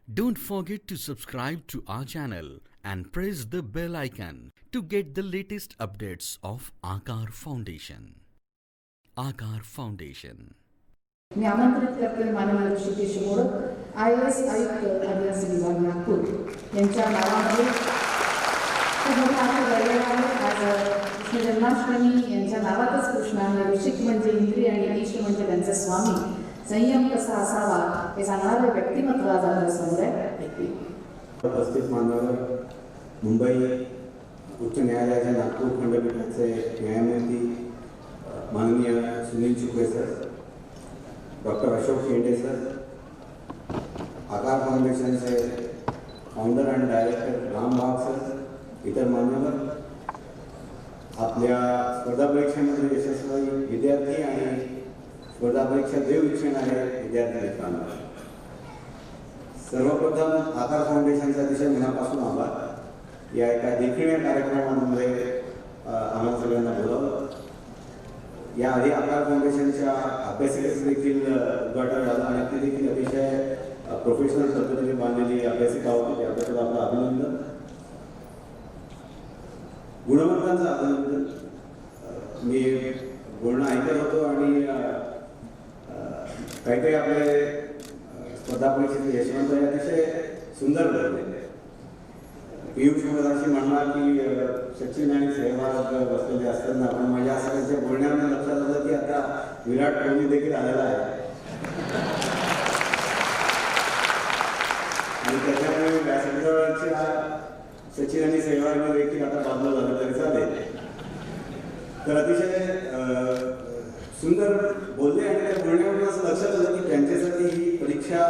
Don't forget to subscribe to our channel and press the bell icon to get the latest updates of Aakar Foundation. Aakar Foundation. मी आमंत्रित करते माननीय Rishikesh modak IAS आयुक्त आदिवासी विभाग नागपूर यांच्या नावामध्ये आज कृष्ण जन्माष्टमी यांच्या नावातच कृष्ण आहे. ऋषिक म्हणजे इंद्रिय आणि ईश म्हणजे त्यांचे स्वामी. संयम कसा असावा हे सांगणारे व्यक्तिमत्व आज आपल्या समोर आहे. उपस्थित मान्यवर मुंबई उच्च न्यायालयाच्या नागपूर खंडपीठाचे न्यायमूर्ती माननीय सुनील शुक्रे सर, डॉक्टर अशोक शेंडे सर, आकार फाउंडेशनचे फाउंडर आणि डायरेक्टर राम वाघ सर, इतर मान्यवर, आपल्या स्पर्धा परीक्षेमध्ये यशस्वी विद्यार्थी आणि स्पर्धा परीक्षा देऊ इच्छिणारे विद्यार्थी मित्रांनो, सर्वप्रथम आकार फाउंडेशनचा अतिशय मनापासून आभार. या एका देखील कार्यक्रमामध्ये आम्हाला सगळ्यांना बोलावलं. याआधी आकार फाउंडेशनच्या अभ्यासिकेचं देखील उद्घाटन झालं आणि ती देखील अतिशय प्रोफेशनल पद्धतीने बांधलेली अभ्यासिका होती. त्याबद्दल आपलं अभिनंदन, गुणवंतांचं अभिनंदन. मी बोलणं ऐकत होतो आणि काही काही आपले स्पर्धा परीक्षेचे यशवंत हे अतिशय सुंदर बोलले. पियुष मदाशी म्हणला की सचिन आणि सहवाग बसलेले असताना पण माझ्या सगळ्यांच्या बोलण्यामध्ये लक्षात आलं की आता विराट कोहली देखील आलेला आहे आणि त्याच्यामुळे व्यासपीठावरच्या सचिन आणि सहवागने देखील आता बाजूला झालं तरी चालेल. तर अतिशय सुंदर बोलले आणि त्या बोलण्यावरून असं लक्षात आलं की त्यांच्यासाठी ही परीक्षा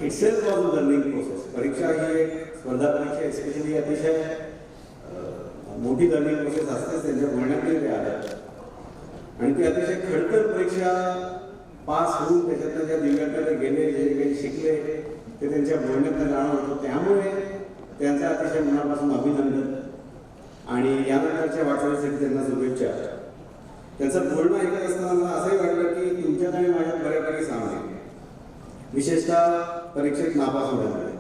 itself was a learning process. परीक्षा ही एक स्पर्धा परीक्षा एस्पेशली अतिशय मोठी लर्निंग प्रोसेस असतेच. त्यांच्या बोलण्यातही ते आलं आणि ते अतिशय खडतर परीक्षा पास होऊन त्याच्यातनं ज्या दिव्यांकडे गेले, जे काही शिकले ते त्यांच्या बोलण्यातनं जाणवत होतं. त्यामुळे त्यांचं अतिशय मनापासून अभिनंदन आणि यानंतरच्या वाटचालीसाठी त्यांना शुभेच्छा. त्यांचं बोलणं ऐकत असताना मला असंही वाटलं की तुमच्यात आणि माझ्यात बऱ्यापैकी सामान आहे. विशेषतः परीक्षेत नापास होण्यामध्ये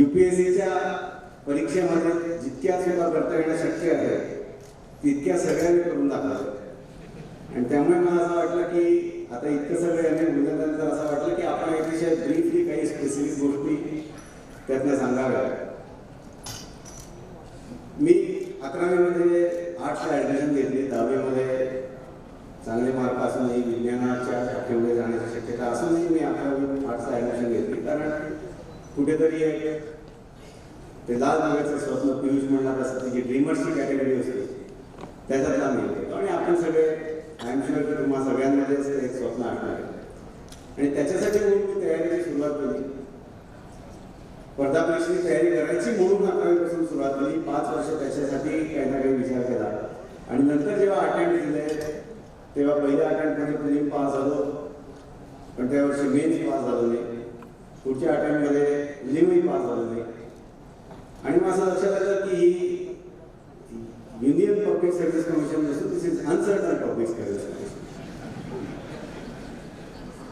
UPSCच्या परीक्षेमध्ये जितक्या चुका करता येणं शक्य आहे तितक्या सगळ्यांनी करून दाखवलं आणि त्यामुळे मला असं वाटलं की आता इतकं सगळं यांनी बोलल्यानंतर असं वाटलं की आपण अतिशय ब्रीफली काही स्पेसिफिक गोष्टी त्यातनं सांगाव्या. मी 11वीमध्ये आर्ट्सला ॲडमिशन घेतली. 10वीमध्ये चांगले मार्क असूनही विज्ञानाच्या शाखेमध्ये जाण्याची शक्यता असूनही मी 11वी आर्ट्सला ॲडमिशन घेतली. कारण कुठेतरी ते लाल दिव्याचं स्वप्न पियुष म्हणणार असतं की ड्रीमर्सची कॅटेगरी असते त्याच्यातला मी होतो आणि आपण सगळे आय एम शुअर की तुम्हा सगळ्यांमध्येच एक स्वप्न असणार आहे आणि त्याच्यासाठी म्हणून मी तयारीची सुरुवात केली. स्पर्धा परीक्षेची तयारी करायची म्हणून 11वीपासून सुरुवात केली. 5 वर्ष त्याच्यासाठी काही ना काही विचार केला आणि नंतर जेव्हा अटेम्प्ट दिले तेव्हा पहिल्या अटेम्प्टमध्ये प्रिलिम पास झालो पण त्या वर्षी मेन्स पास झालो नाही. पुढच्या अटेम्प्टमध्ये प्रिलिमही पास झालो नाही आणि मग असं लक्षात आलं की ही युनियन पब्लिक सर्व्हिस कमिशन नसून this is uncertain public service commission.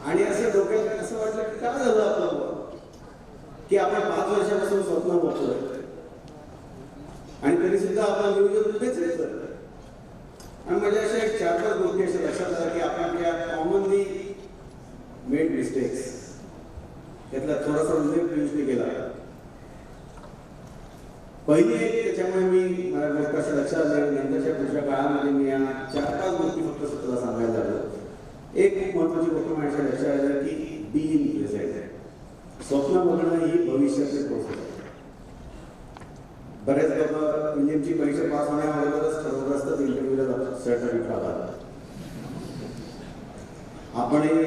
आणि असं डोक्यात असं वाटलं की काय झालं आपलं की आपण 5 वर्षापासून स्वप्न बघतोय आणि तरी सुद्धा आपण नियोजन कुठेच येत. आणि माझ्या अशा एक 4-5 गोष्टी अशा लक्षात आल्या की आपण आपल्या कॉमनली मेड मिस्टेक्स त्यातला थोडासा उल्लेख पियुषने केला. पहिली एक त्याच्यामुळे मी मला गोष्ट असं लक्षात आलं नंतरच्या पुढच्या काळामध्ये मी या 4-5 गोष्टी फक्त स्वतःला सांगायला लागलो. एक खूप महत्त्वाची गोष्ट माझ्या लक्षात आलं की बी इन प्रेझेंट. स्वप्न बघणं ही भविष्याची प्रोसेस आहे. बरेच लोक प्रिलिमची परीक्षा पास होण्याबरोबरच ठरवत असतात इंटरव्ह्यूला सर्टिफिकेट राहतात. आपणही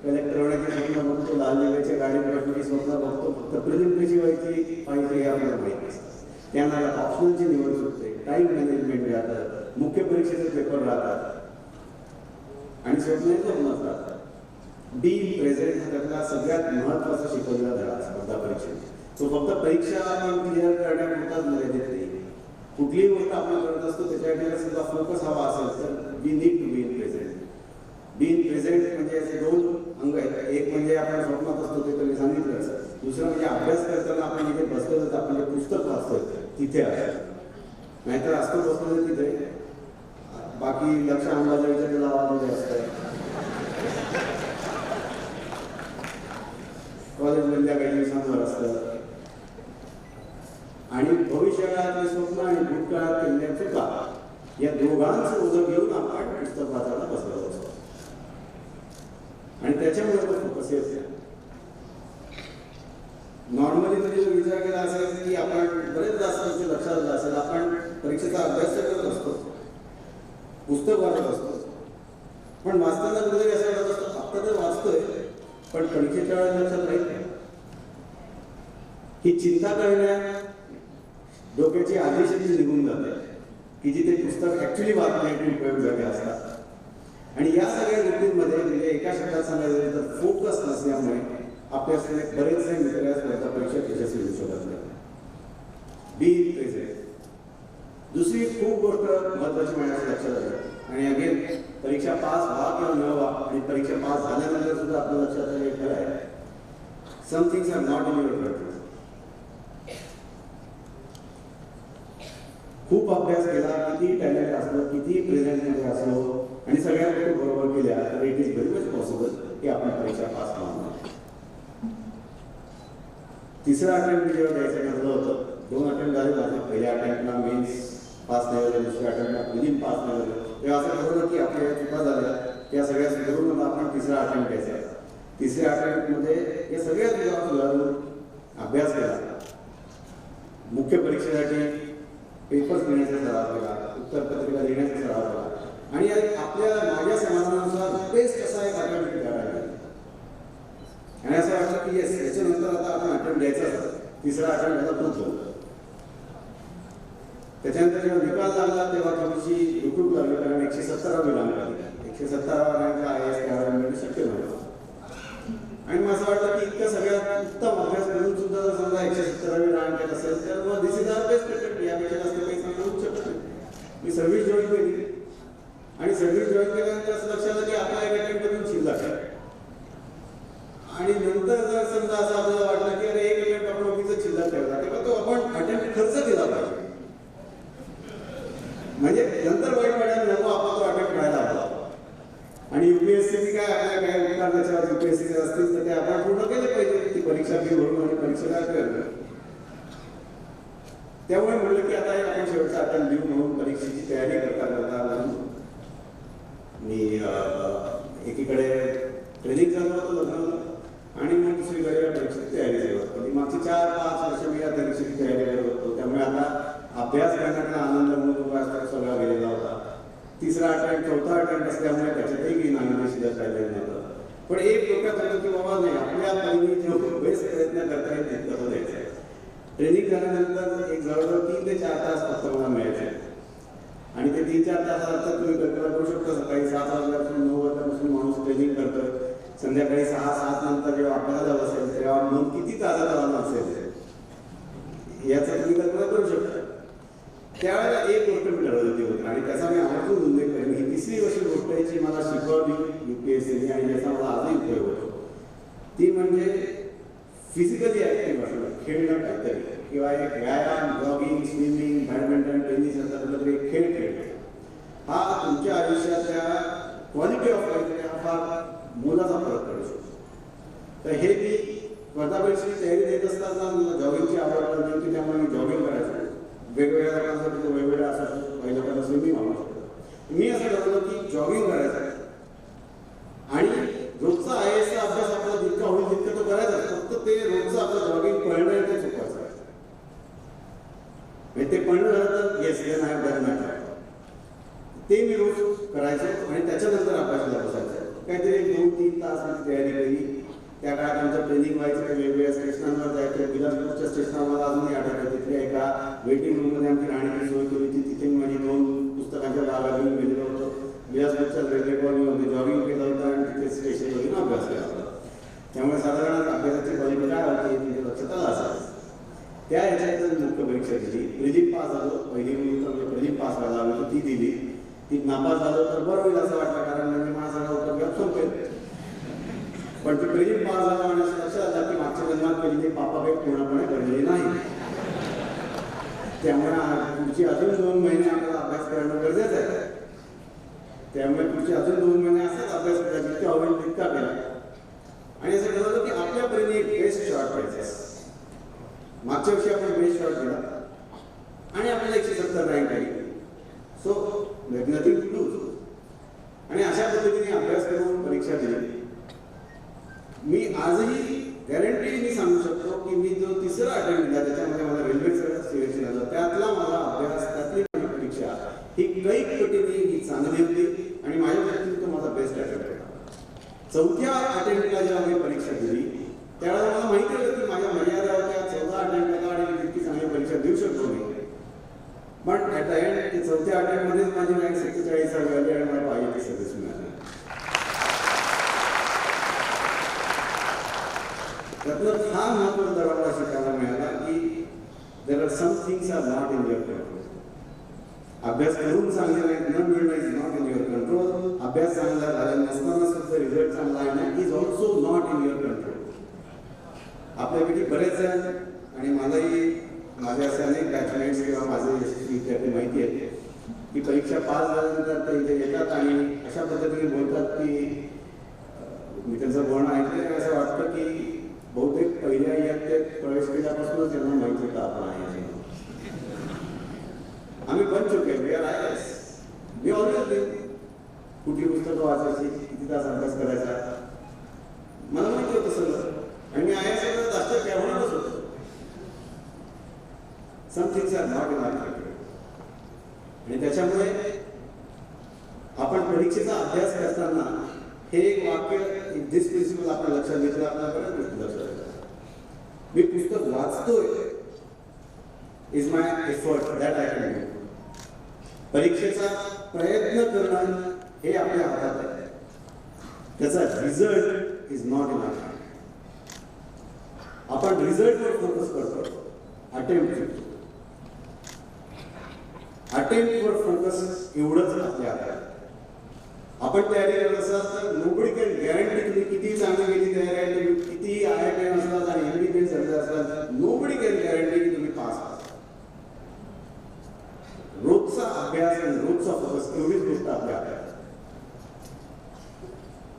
कलेक्टर होण्याचे स्वप्न बघतो, लाल दिव्याच्या गाडी बसण्याची स्वप्न बघतो, फक्त प्रिलिम कशी व्हायची पाहिजे हे आपल्याला माहीत नसतं. त्यांना ऑप्शनलची निवड सुटते, टाईम मॅनेजमेंट राहतात, मुख्य परीक्षेचे पेपर राहतात आणि स्वप्न स्वप्नच राहतात. बी प्रेझेंट हा त्यातला सगळ्यात महत्त्वाचा शिकवलेला धडा स्पर्धा परीक्षेत. तो फक्त परीक्षा आपण क्लिअर करण्यापुरताच मर्यादित नाही. कुठलीही गोष्ट आपण करत असतो त्याच्याकडे सुद्धा फोकस हवा असेल तर we need to be in present. Be in present म्हणजे असे 2 अंग आहेत. एक म्हणजे आपण स्वप्नात असतो ते तुम्ही सांगितलं. दुसरं म्हणजे अभ्यास करताना आपण जिथे बसलो तर आपण जे पुस्तक वाचतोय तिथे आहे, नाहीतर असतो बसलो तिथे बाकी लक्ष अंबाजोगाईच्या त्या गावामध्ये असतं, कॉलेजमधल्या काही दिवसांवर असतं. आणि भविष्यकाळातली स्वप्न आणि भूतकाळात केलेल्या चुका या दोघांचं ओझं घेऊन आपण पुस्तक वाचायला बसलो असतो. आणि त्याच्यामुळे तो फोकस येते. नॉर्मली तुम्ही जर विचार केला असेल की आपण बरेच जास्त लक्षात आलं असेल, आपण परीक्षेचा अभ्यास करत असतो, पुस्तक वाचत असतो, पण वाचताना कुठेतरी असं वाटत असतं फक्त तर वाचतोय पण परीक्षेच्या वेळेला लक्षात राहील नाही. ही चिंता करण्यात डोक्याची आधीशक्ती निघून जाते की जिथे पुस्तक ऍक्च्युली वाचण्याचे उपयोग झाले असतात. आणि या सगळ्या गोष्टींमध्ये म्हणजे एका शब्दात सांगायचं तर फोकस नसल्यामुळे आपल्या बरेचसे मित्र स्पर्धा परीक्षा यशस्वी होऊ शकत नाही. Be present. दुसरी खूप गोष्ट महत्वाची माझ्या लक्षात आली, आणि अगेन परीक्षा पास व्हा किंवा न व्हा आणि परीक्षा पास झाल्यानंतर सुद्धा आपल्या लक्षात आले खरं आहे, some things are not in your control. खूप अभ्यास केला, किती टॅलेंट असलं, किती प्रेझेंटमध्ये असलो आणि सगळ्या गोष्टी बरोबर केल्या तर it is very much possible की आपण परीक्षा पास होणार. तिसरा अटेम्प्ट जेव्हा द्यायचं ठरलं होतं, 2 अटेम्प्ट झाले माझे. पहिल्या अटेम्प्टला मेन्स पास नाही झालं, दुसऱ्या अटेम्प्टला प्रिलिम पास नाही झालं. तेव्हा असं ठरवलं की आपल्या चुका झाल्या त्या सगळ्या सुधारून आपण तिसरा अटेम्प्ट द्यायचा. तिसऱ्या अटेम्प्टमध्ये या सगळ्या चुका सुधारून अभ्यास केला, मुख्य परीक्षेसाठी पेपर्स लिहिण्याचा सराव केला, उत्तरपत्रिका लिहिण्याचा सराव केला आणि आपल्या माझ्या समाधानानुसार बेस्ट असा एक अटेम्प्ट करायला. आणि असं वाटलं की येस, याच्यानंतर आता आपण अटेम्प्ट द्यायचा. तिसरा अटेम्प्ट झाला तोच झाला. त्याच्यानंतर जेव्हा निकाल लागला तेव्हा थोडीशी युट्यूब लागली, कारण 117वी रँक आली. 117वा रँक IAS त्यावेळेला मिळणं शक्य नव्हतं. आणि मला असं वाटलं की इतकं सगळ्यात उत्तम अभ्यास करून सुद्धा जर समजा 117वी रँक येत असेल तर मग दिस इज आवर बेस्ट अटेम्प्ट, यापेक्षा जास्त काही सांगू शकत नाही. मी सर्व्हिस जॉईन केली आणि सर्व्हिस जॉईन केल्यानंतर असं लक्षात आलं की आपला एक अटेम्प्ट करून शिल्लक आहे. आणि नंतर जर समजा असं आपल्याला वाटलं की अरे एक अटेम्प्ट आपण उगीच शिल्लक ठेवला, तेव्हा तो आपण अटेम्प्ट खर्च केला पाहिजे. म्हणजे नंतर वाईट वाटायला नको, आपण तो अटेम्प्ट करायला हवा. आणि युपीएससीची काय आपल्या काय उपकार त्याच्यावर युपीएससीचे असतील तर ते आपण पूर्ण केले पाहिजे. ती परीक्षा फी भरून आणि परीक्षेला करतो. त्यामुळे म्हणलं की आता आपण शेवटचा अटेम्प्ट देऊ म्हणून परीक्षेची तयारी करता म्हणून मी एकीकडे ट्रेनिंग झालं होतं लग्नाला आणि मग दुसरीकडे परीक्षेची तयारी करत होतो. मागची 4-5 वर्ष मी या परीक्षेची तयारी करत होतो. त्यामुळे आता अभ्यास करण्याचा आनंद म्हणून सगळा गेलेला होता. तिसरा अटेम्प्ट, चौथा अटेम्प्ट असल्यामुळे त्याच्यातही मी नांगणी शिल्लक राहिलेलं नव्हतं. पण एक डोक्यात होतं की बाबा नाही, आपल्या पहिली जेव्हा बेस्ट प्रयत्न करता येईल तितकं द्यायचं आहे. ट्रेनिंग झाल्यानंतर एक जवळजवळ 3 ते 4 तास फक्त मला मिळायचे. आणि ते 3-4 तासानंतर तुम्ही कल्पना करू शकता, सकाळी 7 वाजल्यापासून 9 वाजल्यापासून माणूस ट्रेनिंग करतोय, संध्याकाळी 6-7 नंतर जेव्हा आपल्याला जावं असेल तेव्हा मन किती ताजा असेल याचा तुम्ही कल्पना करू शकता. त्यावेळेला एक गोष्ट मी ठरवली होती आणि त्याचा मी आवर्जून उल्लेख करेन. ही तिसरी वर्षी गोष्ट आहे जी मला शिकवली युपीएससीने आणि ज्याचा मला आजही उपयोग होतो, ती म्हणजे फिजिकली ऍक्टिव्ह असणं, खेळणं काहीतरी, किंवा एक व्यायाम, जॉगिंग, स्विमिंग, बॅडमिंटन, टेनिस असा कुठला एक खेळ खेळणे हा तुमच्या आयुष्याच्या क्वालिटी ऑफ लाईफ हा फार मोलाचा फरक पडू शकतो. तर हे मी स्पर्धा परीक्षेची तयारी देत असताना मला जॉगिंगची आवड लागली होती, त्यामुळे मी जॉगिंग करायचो. वेगवेगळ्या लोकांसाठी वेगवेगळ्या असं काही लोकांना स्विमिंग आवडू शकतं. मी असं ठरवलं की जॉगिंग करायचं आहे आणि रोजचा IASचा अभ्यास आपला जितका होईल तितकं तो करायचा. फक्त ते रोजचं आपलं जॉगिंग पळणं ते चुकवायचं आहे. ते पळणं झालं तर yes then I have done my job. ते मी रोज करायचो आणि त्याच्यानंतर अभ्यासाला बसायचं. काहीतरी 2-3 तास मी तयारी केली. त्या काळात आमचं ट्रेनिंग व्हायचं, वेगवेगळ्या स्टेशनांवर जायचं. बिलासपूरच्या स्टेशनावर मला अजूनही आठवतं, तिथल्या एका वेटिंग रूममध्ये आमची राहण्याची सोय केली होती. तिथे माझी 2 पुस्तकांच्या बागा घेऊन गेलेलो होतो. बिलासपूरच्या रेल्वे कॉलनीमध्ये जॉगिंग केलं होतं आणि तिथे स्टेशनवर घेऊन अभ्यास केला होता. त्यामुळे साधारण अभ्यासाची क्वालिटी काय होती म्हणजे लक्षात आलं असायचं. त्या ह्याच्यात मुख्य परीक्षा दिली, प्रिलिम पास झालो. पहिली मुली प्रिलिम पास व्हायला आलो ती दिली. ती नापास झालो तर बरं होईल असं वाटलं, कारण म्हणजे माझा सगळा उपक्रम संपेल. पण ती प्रेम पास झालं आणि लक्षात आलं की मागच्या जन्मात केलेली पापा काही पूर्णपणे घडलेली नाही. त्यामुळे पुढची अजून 2 महिने आपल्याला अभ्यास करणं गरजेचं आहे. त्यामुळे पुढचे अजून 2 महिने असाच अभ्यास केला, जितका होईल तितका केला. आणि असं ठरवलं की आपल्या परीने एक बेस्ट शॉट घ्यायचा. मागच्या वर्षी आपण बेस्ट शॉट केला आणि आपल्याला 170 रँक आली. So nothing to do. आणि अशा पद्धतीने अभ्यास करून परीक्षा दिली. मी आजही गॅरंटीने सांगू शकतो की मी जो 3रा अटेम्प्ट दिला त्याच्यामध्ये मला रेल्वेचं सिलेक्शन झालं. त्यातला माझा अभ्यास, त्यातली माझी परीक्षा ही कैक पटीने ही चांगली होती आणि माझ्या दृष्टीने तो माझा बेस्ट अटेम्प्ट होता. 4थ्या अटेम्प्टला जेव्हा मी परीक्षा दिली त्यावेळेला मला माहिती होतं की माझ्या मर्यादा होत्या 14 अटेम्प्टला आणि मी तितकी चांगली परीक्षा देऊ शकतो नाही. पण ॲट द एंड ते 4थ्या अटेम्प्टमध्येच माझी रँक 47 आली आणि मला पाहिजे ती सर्व्हिस मिळाली. त्यातलं हा महत्त्वाचा दरवाजा शिकायला मिळाला की there are some things are not in your control. अभ्यास करून चांगले रँक न मिळणं is not in your control. अभ्यास चांगला झाला नसताना सुद्धा रिझल्ट चांगला येणं is also not in your control. आपल्यापैकी बरेच जण आणि मलाही माझे असे अनेक बॅचमेट्स किंवा माझे यशस्वी विद्यार्थी माहिती आहे की परीक्षा पास झाल्यानंतर ते इथे येतात आणि अशा पद्धतीने बोलतात की मी त्यांचं बोलणं ऐकलं आणि असं वाटतं की बहुतेक पहिल्या इयत्तेत प्रवेश केल्यापासूनच त्यांना माहिती होतं आपण आहे. आम्ही बन चुके, वी आर आयएस. मी ऑलवेज कुठली पुस्तकं वाचायची, किती तास अभ्यास करायचा, मला माहिती होतं सगळं. आणि मी आयएस जास्त कॅव्हनच होतो. Some things are not in our control. आणि त्याच्यामुळे आपण परीक्षेचा अभ्यास करताना हे एक वाक्य, दिस प्रिन्सिपल आपण लक्षात घेतलं, आपल्याला बऱ्याच गोष्टी लक्षात येतात. मी पुस्तक वाचतोय is my effort that I can do. परीक्षेचा प्रयत्न करणं हे आपल्या हातात आहे. त्याचा result is not in hour hand. आपण रिझल्टवर फोकस करतो, अटेम्प्ट अटेम्प्टवर फोकस एवढंच आपल्या हातात. आपण तयारी करत असाल तर नोबडी कॅन गॅरंटी तुम्ही किती चांगली गेली तयारी आहे, तुम्ही किती IIT असलात आणि MBA झाले असलात, नोबडी कॅन गॅरंटी की तुम्ही पास आहात. रोजचा अभ्यास आणि रोजचा फोकस एवढीच गोष्ट आपल्या हातात.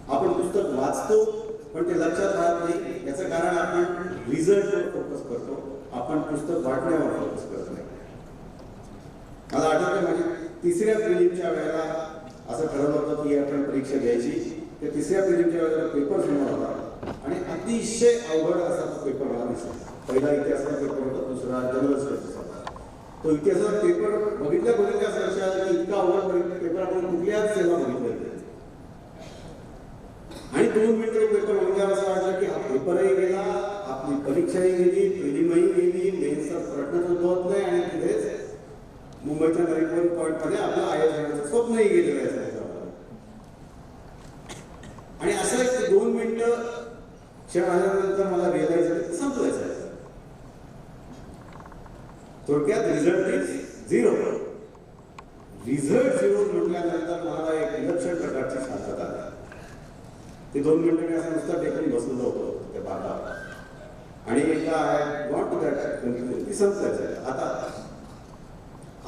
आपण पुस्तक वाचतो पण ते लक्षात राहत नाही. याचं कारण आपण रिझल्टवर फोकस करतो, आपण पुस्तक वाटण्यावर फोकस करत नाही. मला आठवतं माझी 3ऱ्या प्रिलिमच्या वेळेला असं ठरवलं होतं की आपण परीक्षा द्यायची. त्या 3ऱ्या प्रिलिमच्या वेळेला पेपर समोर होता आणि अतिशय अवघड असा तो पेपर मला दिसला. पहिला इतिहासाचा पेपर होता, दुसरा जनरल स्टडीज होता. तो इतिहासाचा पेपर बघितल्या असं लक्षात आलं की इतका अवघड पेपर आपण कुठल्याच सेवा बघितलं. आणि 2 मिनिटं पेपर बघितल्यावर असं वाटलं की हा पेपरही गेला, आपली परीक्षाही गेली, प्रिलिमही गेली, मेन्सचा प्रश्नच उद्भवत नाही आणि तिथेच मुंबईच्या नवीन पॉईंटमध्ये आपलं IAS होण्याचं स्वप्नही गेलेलं आहे. आणि असं एक 2 मिनिटं क्षण आल्यानंतर मला रिअलाइज झालं संपवायचं आहे. थोडक्यात रिझल्ट इज 0. रिझल्ट 0 म्हटल्यानंतर मला एक विलक्षण प्रकारची शांतता आली. ते 2 मिनिटं मी असं नुसतं टेकून बसलेलो होतो त्या बागावर. आणि एकदा I want to that conclusion ती संपवायचं आहे.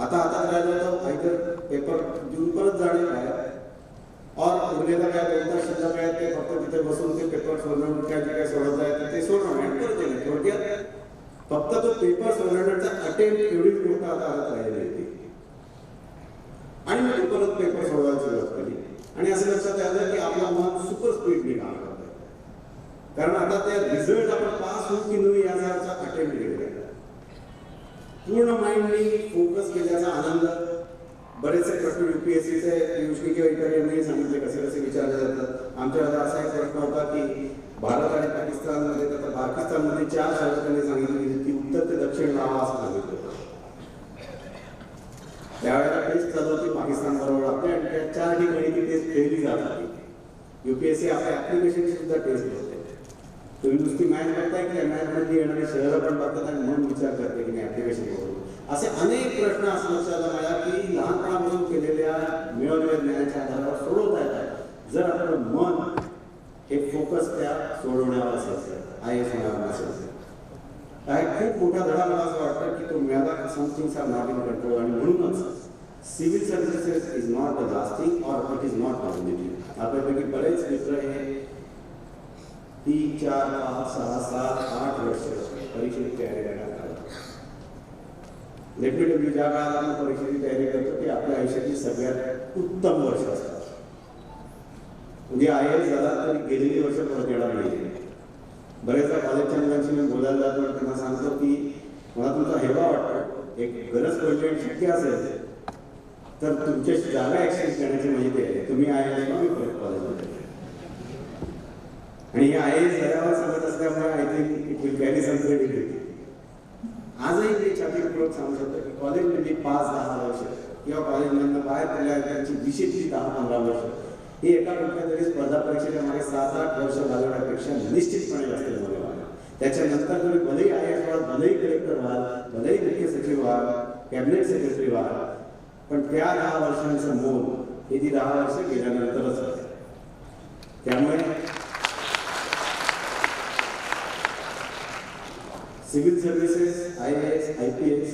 आता राहिलं होतं आयतर पेपर देऊन परत जाणे बाहेर और उरलेला काय 2 तास शिल्लक आहे ते फक्त तिथे बसून ते पेपर सोडवून काय जे काय सोडवता येतं ते सोडवणं आणि परत येणे. थोडक्यात फक्त तो पेपर सोडवण्याचा अटेम्प्ट एवढीच गोष्ट आता हातात राहिलेली होती. आणि मी तो परत पेपर सोडवायला सुरुवात केली आणि असं लक्षात आलं की आपलं मन सुपर स्पीडने काम करत आहे. कारण आता त्या रिझल्ट आपण पास होऊ की नाही याचा अटेम्प्ट केलेला आहे. पूर्ण माइंडनी फोकस केल्याचा आनंद. बरेचसे प्रश्न UPSCचे पियुषनी किंवा इतर यांनी सांगितले कसे कसे विचारले जातात. आमच्याकडे असा एक प्रश्न होता की भारत आणि पाकिस्तानमध्ये, तर पाकिस्तानमध्ये 4 शब्द त्यांनी सांगितले की उत्तर ते दक्षिण लावा असं सांगितलं. त्यावेळेला टेस्ट चालू होती पाकिस्तान बरोबर आपल्या आणि त्या 4 ठिकाणी ती टेस्ट खेळली जात होती. UPSC आपल्या ऍप्लिकेशनची सुद्धा टेस्ट घेते. तुम्ही नुसती मॅच बघताय की मॅचमध्ये येणारी शहरं पण बघतात आणि म्हणून विचार करते की मी ऍप्लिकेशन करू. असे अनेक प्रश्न असं लक्षात आला मला की लहानपणापासून केलेल्या मिळवलेल्या ज्ञानाच्या आधारावर सोडवता येतात जर आपलं मन हे फोकस त्या सोडवण्यावर असायचं, IAS होण्यावर असायचं. काय खूप मोठा धडा मला असं वाटतं की तो मिळाला, some things are not in control. आणि म्हणूनच civil services is not the lasting or it is not positive. आपल्यापैकी बरेच मित्र हे 3, 4, 5, 6, 7, 8 वर्ष परीक्षेची तयारी करण्यात आलं. लेट मी टेल यू, ज्या काळात आपण परीक्षेची तयारी करतो ते आपल्या आयुष्याची सगळ्यात उत्तम वर्ष असतात. म्हणजे IAS झाला तरी गेलेली वर्ष परत येणार नाही. बरेचदा कॉलेजच्या मुलांशी मी बोलायला जातो आणि त्यांना सांगतो की मला तुमचा हेवा वाटतो, एक गरज पडली आणि शक्य असेल तर तुमच्याशी जागा एक्सचेंज करण्याची माहिती आहे, तुम्ही IAS मी परत कॉलेजमध्ये. आणि हे IAS झाल्यावर सांगत असल्यामुळे I think it will carry some credit. आजही मी छातीपूर्वक सांगू शकतो की कॉलेजमध्ये 5-10 वर्ष किंवा कॉलेजमधनं बाहेर पडल्या त्यांची विशेषची 10-15 वर्ष ही एका कुठल्या तरी स्पर्धा परीक्षेच्या मागे 7-8 वर्ष घालवण्यापेक्षा निश्चितपणे जास्त मूल्यवान. त्याच्यानंतर तुम्ही भलेही IAS व्हाल, भलेही कलेक्टर व्हाल, भलेही मुख्य सचिव व्हाल, कॅबिनेट सेक्रेटरी व्हाल, पण त्या 10 वर्षांचं मोल हे ती 10 वर्ष गेल्यानंतरच असते. त्यामुळे civil services, IAS, IPS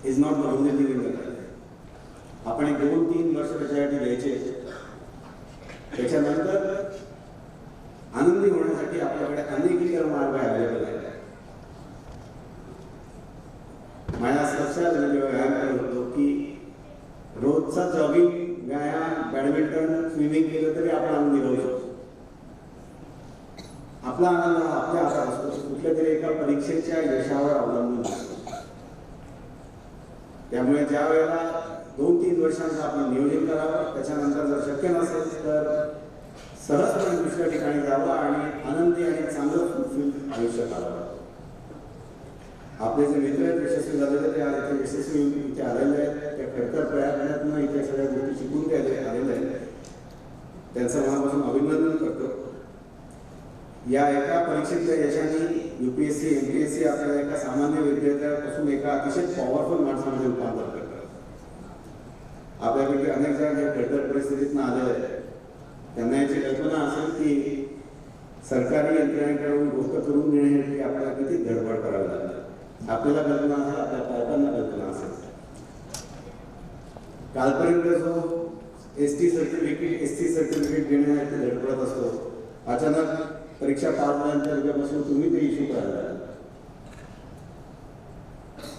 is not the only thing in the life. आपण 2-3 वर्ष त्याच्यासाठी द्यायचे. त्याच्यानंतर आनंदी होण्यासाठी आपल्याकडे अनेक इतर मार्ग अवेलेबल आहेत. माझ्या लक्षात मी जेव्हा व्यायाम करत होतो की रोजचा जॉगिंग, व्यायाम, बॅडमिंटन, स्विमिंग केलं तरी आपण आनंदी राहू शकतो. आपला आनंद हा आपल्या हातात असतो, कुठल्या तरी एका परीक्षेच्या यशावर अवलंबून असतो. त्यामुळे ज्या वेळेला 2-3 वर्षांचं आपण नियोजन करावं, त्याच्यानंतर जर शक्य नसेल तर सहजपणे दुसऱ्या ठिकाणी जावं आणि आनंदी आणि चांगलं फुलफिल आयुष्य काढावं. आपले जे मित्र आहेत यशस्वी झालेले ते आज इथे यशस्वी इथे आलेले आहेत. त्या खडतर प्रयत्नातून इथे सगळ्या गोष्टी शिकून ते आलेले आहेत. त्यांचं मनापासून अभिनंदन करतो. या एका परीक्षेतल्या यशाने UPSC, MPSC आपल्याला एका सामान्य विद्यार्थ्यापासून एका अतिशय पॉवरफुल माणसामध्ये रूपांतर करतात. आपल्यापैकी अनेक जण हे खडतर परिस्थितीतून आलेले आहेत. त्यांना याची कल्पना असेल की सरकारी यंत्रणेकडून गोष्ट करून देण्यासाठी आपल्याला किती धडपड करावी लागते. आपल्याला कल्पना असेल, आपल्या पालकांना कल्पना असेल. कालपर्यंत जो ST सर्टिफिकेट देण्यासाठी धडपडत असतो, अचानक परीक्षा पास झाल्यानंतर उद्यापासून तुम्ही ते इश्यू करायला.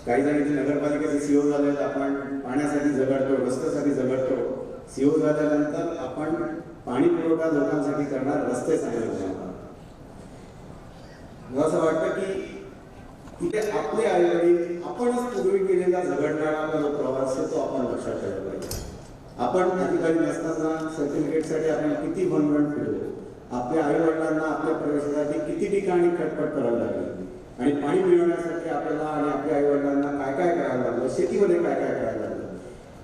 काही जणांची नगरपालिकेचे CO झाले, आपण पाण्यासाठी झगडतो, रस्त्यासाठी झगडतो. CO झाल्यानंतर आपण पाणी पुरवठा लोकांसाठी करणार, रस्ते चांगले बनवणार. मला असं वाटतं की तिथे आपले आईवडील आपणच पूर्वी केलेला झगडणारा जो प्रवास आहे तो आपण लक्षात ठेवला पाहिजे. आपण अधिकारी नसताना सर्टिफिकेटसाठी आपण किती भनभन फिरलो, आपल्या आईवडिलांना आपल्या प्रवेशासाठी किती ठिकाणी खटपट करावी लागली, आणि पाणी मिळवण्यासाठी आपल्याला आणि आपल्या आईवडिलांना काय काय करायला लागलं, शेतीमध्ये काय काय करायला लागलं,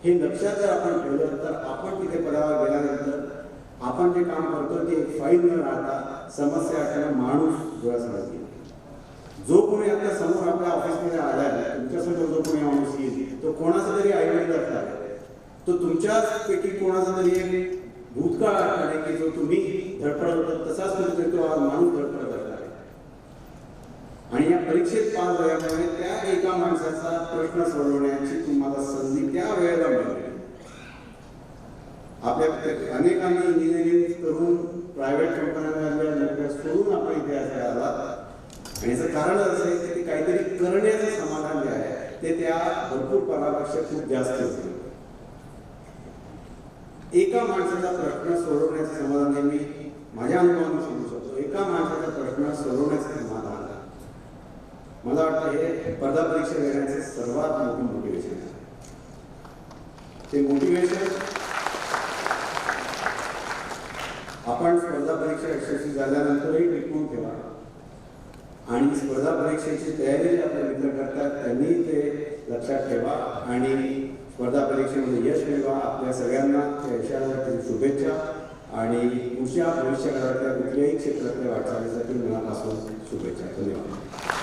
हे लक्षात जर आपण ठेवलं तर आपण तिथे पदावर गेल्यानंतर आपण जे काम करतो ते फाईल न राहता समस्या असलेला माणूस डोळ्यासमोर येईल. जो कोणी आपल्या समोर आपल्या ऑफिसमध्ये आला आहे, तुमच्यासमोर जो कोणी माणूस येईल तो कोणाचा तरी आईवडील असणार आहे. तो तुमच्यापैकी कोणाचा तरी एक भूतकाळ असणार आहे की जो तुम्ही धडपडत होता तसाच कुठेतरी तो माणूस धडपडत असणार आहे. आणि या परीक्षेत पास झाल्यामुळे त्या एका माणसाचा प्रश्न सोडवण्याची तुम्हाला संधी त्या वेळेला मिळते. आपल्या अनेकांनी इंजिनिअरिंग करून प्रायव्हेट कंपन्यांमध्ये नोकऱ्या सोडून आपण इथे आला, आणि याचं कारण असं आहे की काहीतरी करण्याचं समाधान जे आहे ते त्या भरपूर परापेक्षा खूप जास्त असते. एका माणसाचा प्रश्न सोडवण्याचं समाधान हे मी माझ्या अनुभवाने सांगू शकतो. एका माणसाचा प्रश्न सोडवण्याचं समाधान मला वाटतं हे स्पर्धा परीक्षा देण्याचे सर्वात मोठं मोटिवेशन आहे. ते मोटिवेशन आपण स्पर्धा परीक्षा यशस्वी झाल्यानंतरही टिकवून ठेवा, आणि स्पर्धा परीक्षेची तयारी आपले मित्र करतात त्यांनी ते लक्षात ठेवा, आणि स्पर्धा परीक्षेमध्ये यश मिळवा. आपल्या सगळ्यांना त्या यशासाठी शुभेच्छा, आणि पुढच्या भविष्यकाळातल्या कुठल्याही क्षेत्रातल्या वाटचालीसाठी मनापासून शुभेच्छा. धन्यवाद.